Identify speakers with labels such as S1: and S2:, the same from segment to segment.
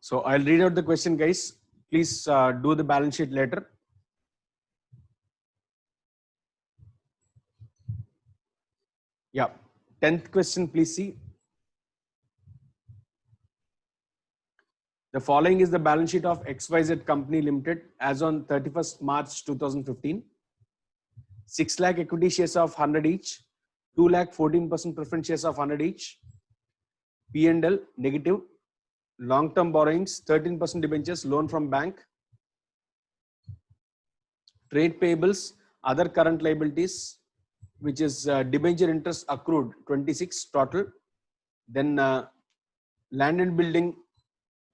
S1: So I'll read out the question, guys. Please do the balance sheet later. Yeah. 10th question, please see. The following is the balance sheet of XYZ Company Limited as on 31st March 2015. 6 lakh equity shares of 100 each. 2 lakh 14% preference shares of 100 each. P&L negative. Long-term borrowings 13% debentures, loan from bank. Trade payables, other current liabilities, which is debenture interest accrued 26 total. Then land and building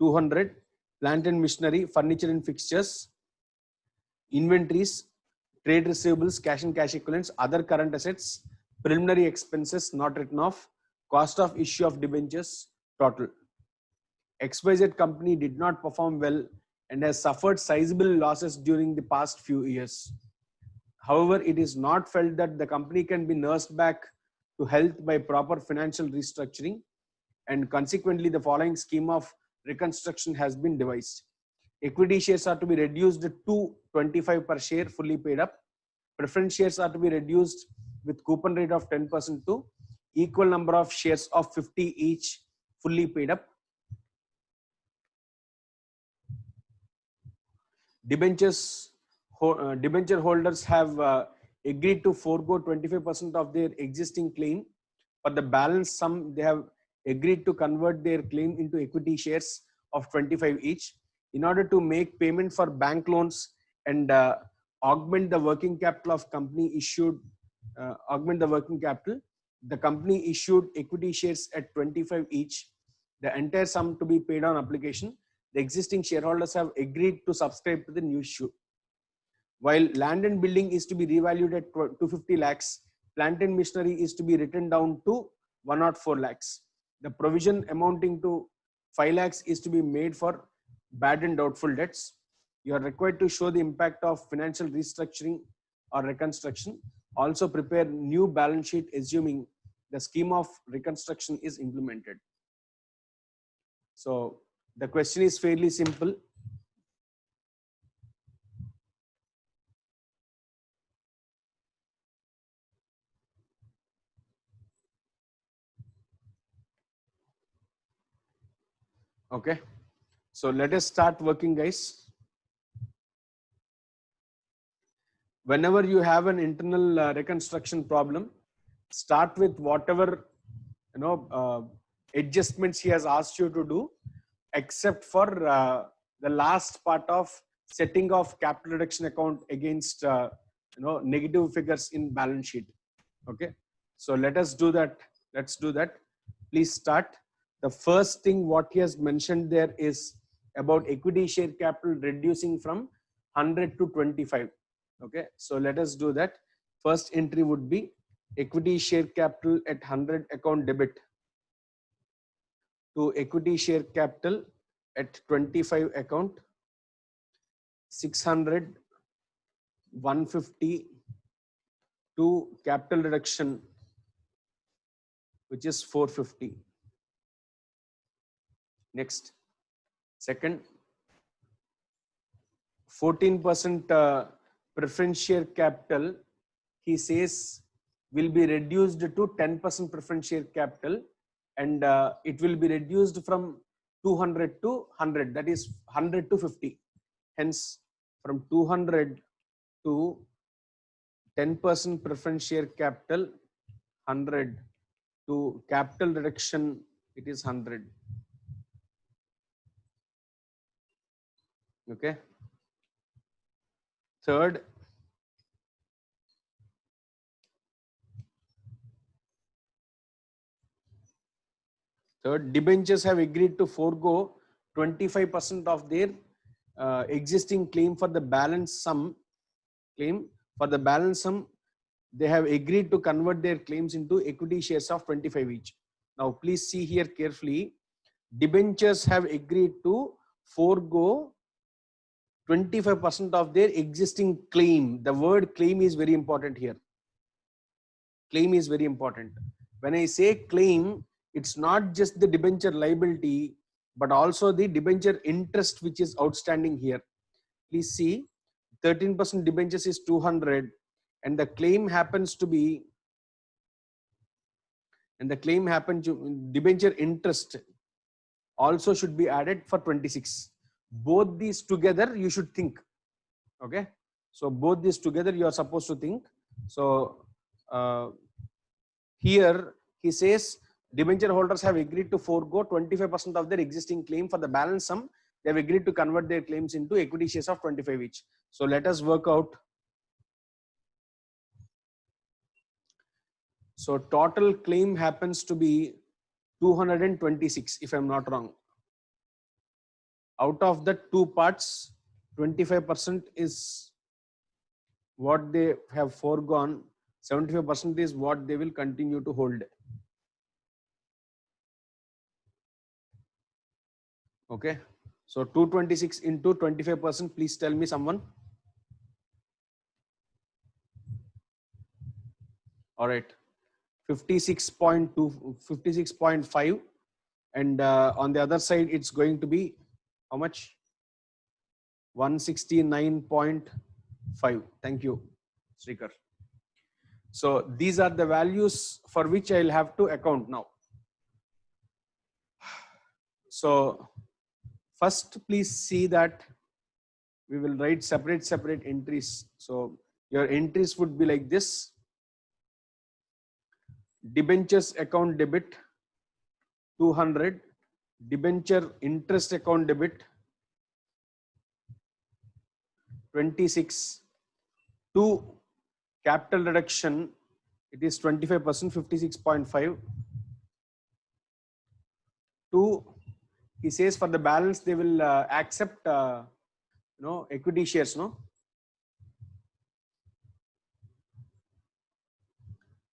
S1: 200, plant and machinery, furniture and fixtures, inventories, trade receivables, cash and cash equivalents, other current assets, preliminary expenses not written off, cost of issue of debentures total. XYZ company did not perform well and has suffered sizable losses during the past few years. However, it is not felt that the company can be nursed back to health by proper financial restructuring, and consequently the following scheme of reconstruction has been devised. Equity shares are to be reduced to 25 per share fully paid up. Preference shares are to be reduced with coupon rate of 10% to equal number of shares of 50 each fully paid up. Debenture holders have agreed to forego 25% of their existing claim. For the balance sum, they have agreed to convert their claim into equity shares of 25 each. In order to make payment for bank loans and augment the working capital of company issued, the company issued equity shares at 25 each. The entire sum to be paid on application. The existing shareholders have agreed to subscribe to the new issue. While land and building is to be revalued at 250 lakhs, plant and machinery is to be written down to 104 lakhs. The provision amounting to 5 lakhs is to be made for bad and doubtful debts. You are required to show the impact of financial restructuring or reconstruction. Also prepare new balance sheet assuming the scheme of reconstruction is implemented. So the question is fairly simple. Okay, so let us start working, guys. Whenever you have an internal reconstruction problem, start with whatever adjustments he has asked you to do, except for the last part of setting of capital reduction account against negative figures in balance sheet. Okay, so let us do that. Let's do that. Please start. The first thing what he has mentioned there is about equity share capital reducing from 100 to 25. Okay, so let us do that. First entry would be equity share capital at 100 account debit to equity share capital at 25 account 600 150 to capital reduction, which is 450. Next, second, 14% preference share capital, he says, will be reduced to 10% preference share capital, and it will be reduced from 200 to 100, that is 100 to 50. Hence, from 200 to 10% preference share capital, 100 to capital reduction, it is 100. Okay. Third, debentures have agreed to forego 25% of their existing claim for the balance sum. They have agreed to convert their claims into equity shares of 25 each. Now, please see here carefully. Debentures have agreed to forego 25% of their existing claim. The word claim is very important here. Claim is very important. When I say claim, it's not just the debenture liability. but also the debenture interest which is outstanding here. Please see, 13% debentures is 200, and the claim happens to be, debenture interest also should be added for 26. Both these together you should think. Okay, so both these together you are supposed to think. So here he says debenture holders have agreed to forego 25% of their existing claim. For the balance sum, they have agreed to convert their claims into equity shares of 25 each. So let us work out. So total claim happens to be 226, if I'm not wrong. Out of the two parts, 25% is what they have foregone, 75% is what they will continue to hold. Okay, so 226 into 25%, please tell me someone. All right, 56.2, 56.5, and on the other side it's going to be how much? 169.5. Thank you, Srikar. So these are the values for which I'll have to account now. So first, please see that we will write separate entries. So your entries would be like this: debentures account debit 200, debenture interest account debit 26, to capital reduction it is 25%, 56.5, to, he says for the balance they will accept equity shares, no?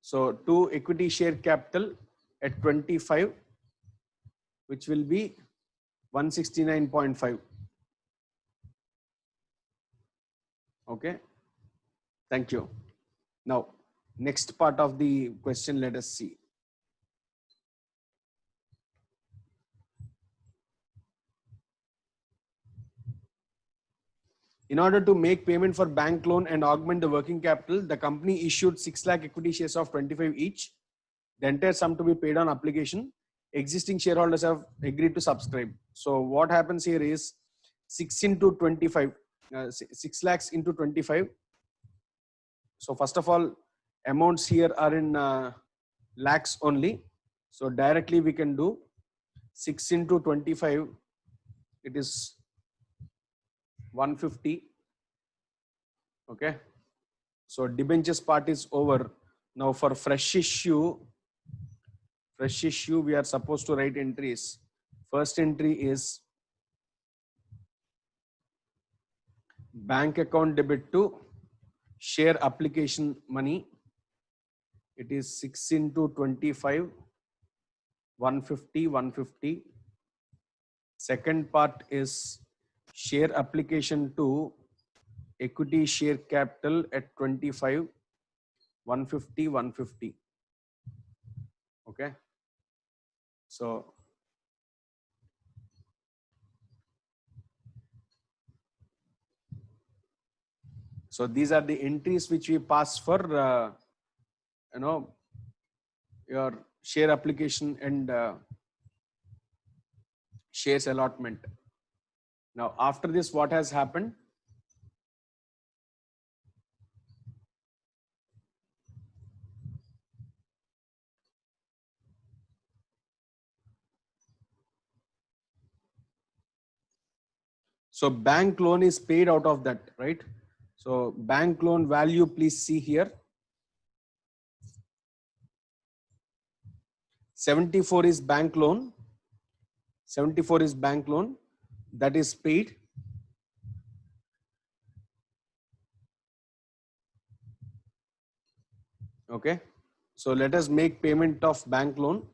S1: So to equity share capital at 25, which will be 169.5. Okay, thank you. Now next part of the question, let us see. In order to make payment for bank loan and augment the working capital, the company issued 6 lakh equity shares of 25 each. The entire sum to be paid on application. Existing shareholders have agreed to subscribe. So what happens here is 6 into 25, 6 lakhs into 25. So first of all, amounts here are in lakhs only. So directly we can do 6 into 25. It is 150. Okay. So debentures part is over. Now for fresh issue, we are supposed to write entries. First entry is bank account debit to share application money. It is 6 into 25, 150, 150. Second part is share application to equity share capital at 25, 150, 150. Okay. So these are the entries which we pass for your share application and shares allotment. Now after this, what has happened? So bank loan is paid out of that, right? So bank loan value, please see here. 74 is bank loan. 74 is bank loan that is paid. Okay. So let us make payment of bank loan.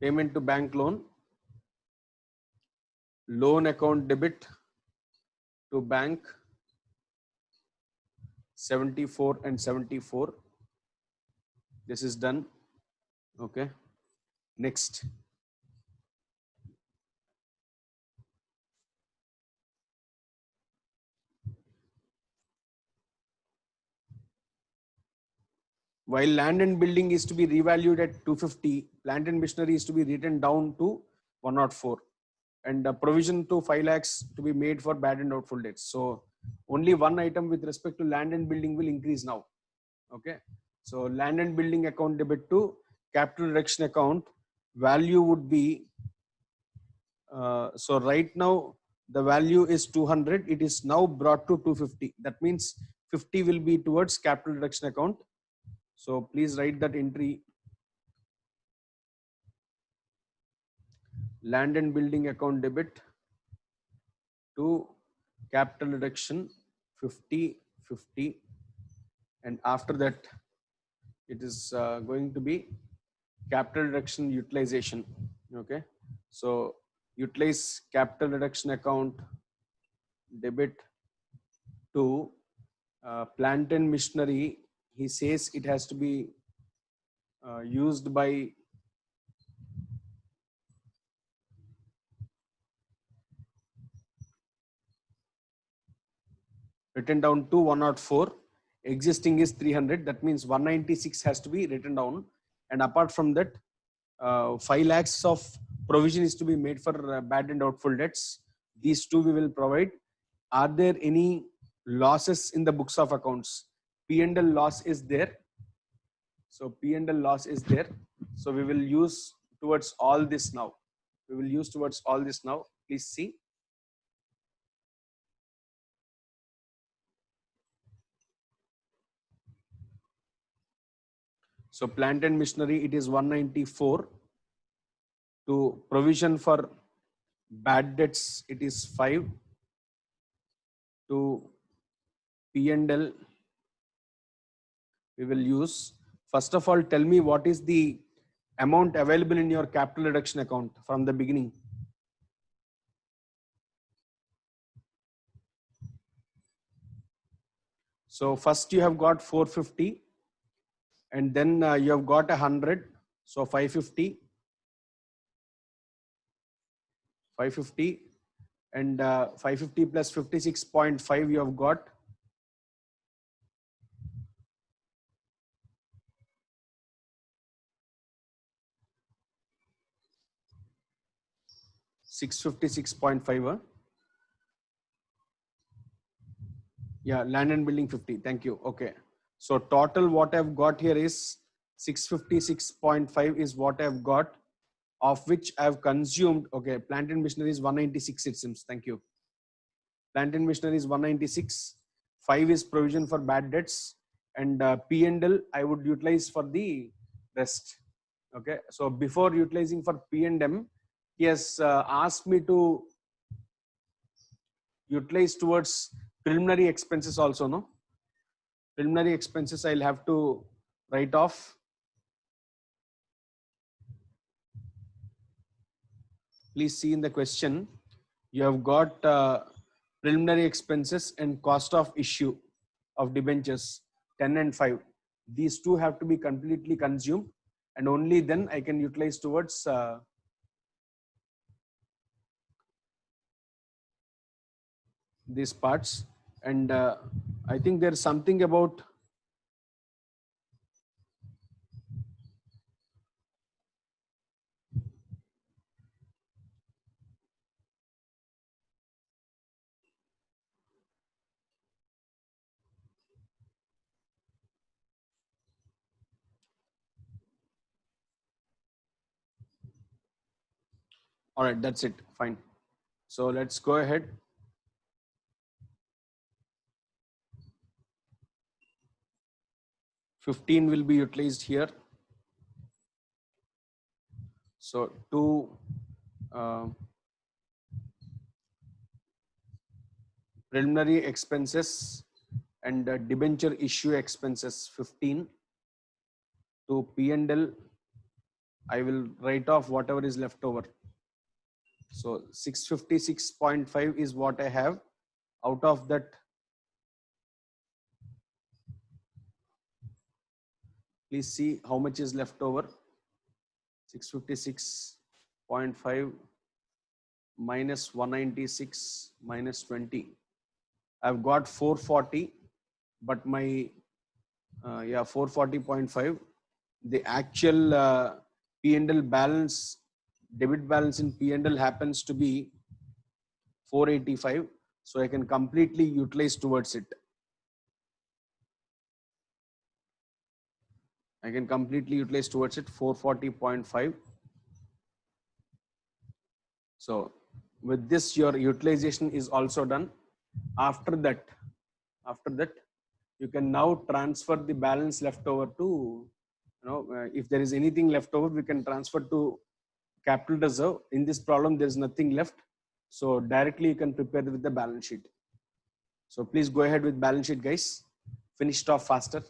S1: Payment to bank loan. loan account debit to bank 74 and 74. This is done. Okay. Next. While land and building is to be revalued at 250, plant and machinery is to be written down to 104, and a provision to 5 lakhs to be made for bad and doubtful debts. So only one item with respect to land and building will increase now. Okay. So land and building account debit to capital reduction account value would be, so right now the value is 200. It is now brought to 250. That means 50 will be towards capital reduction account. So please write that entry. Land and building account debit to capital reduction 50, 50. And after that, it is going to be capital reduction utilization. Okay. So utilize capital reduction account debit to plant and machinery. He says it has to be used by written down to 104. Existing is 300. That means 196 has to be written down. And apart from that, 5 lakhs of provision is to be made for bad and doubtful debts. These two we will provide. Are there any losses in the books of accounts? P&L loss is there. So P&L loss is there. So we will use towards all this now. We will use towards all this now. Please see. So plant and machinery, it is 194. To provision for bad debts, it is 5. To P&L, we will use. First of all, tell me what is the amount available in your capital reduction account from the beginning. So first you have got 450, and then you have got 100. So 550, 550, and 550 plus 56.5 you have got 656.5. Yeah, land and building 50. Thank you. Okay. So total what I've got here is 656.5 is what I've got, of which I've consumed. Okay, plant and machinery is 196, it seems. Thank you. Plant and machinery is 196. 5 is provision for bad debts, and P&L I would utilize for the rest. Okay. So before utilizing for P&M, he has asked me to utilize towards preliminary expenses also, no? Preliminary expenses I'll have to write off. Please see in the question, you have got preliminary expenses and cost of issue of debentures 10 and 5. These two have to be completely consumed, and only then I can utilize towards these parts. And I think there's something about all right, that's it. Fine. So let's go ahead. $15 will be utilized here. So to preliminary expenses and debenture issue expenses 15. To P&L, I will write off whatever is left over. So 656.5 is what I have. Out of that, please see how much is left over. 656.5 minus 196 minus 20. I've got 440, but my, 440.5. The actual P&L balance, debit balance in P&L happens to be 485. So I can completely utilize towards it. I can completely utilize towards it 440.5. So with this, your utilization is also done. After that, you can now transfer the balance left over to, if there is anything left over, we can transfer to capital reserve. In this problem, there is nothing left. So directly you can prepare with the balance sheet. So please go ahead with balance sheet, guys. Finish it off faster.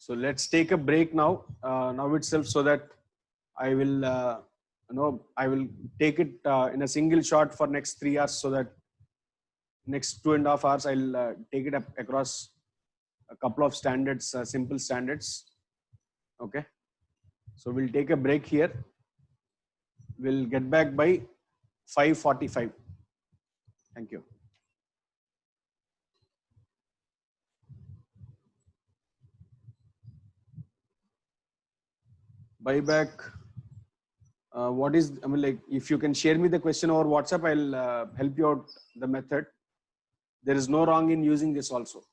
S1: So let's take a break now, now itself, so that I will, I will take it in a single shot for next 3 hours, so that next 2.5 hours, I'll take it up across a couple of standards, simple standards. Okay. So we'll take a break here. We'll get back by 5:45. Thank you. Buyback. What is, I mean, like, if you can share me the question over WhatsApp, I'll help you out the method. There is no wrong in using this also.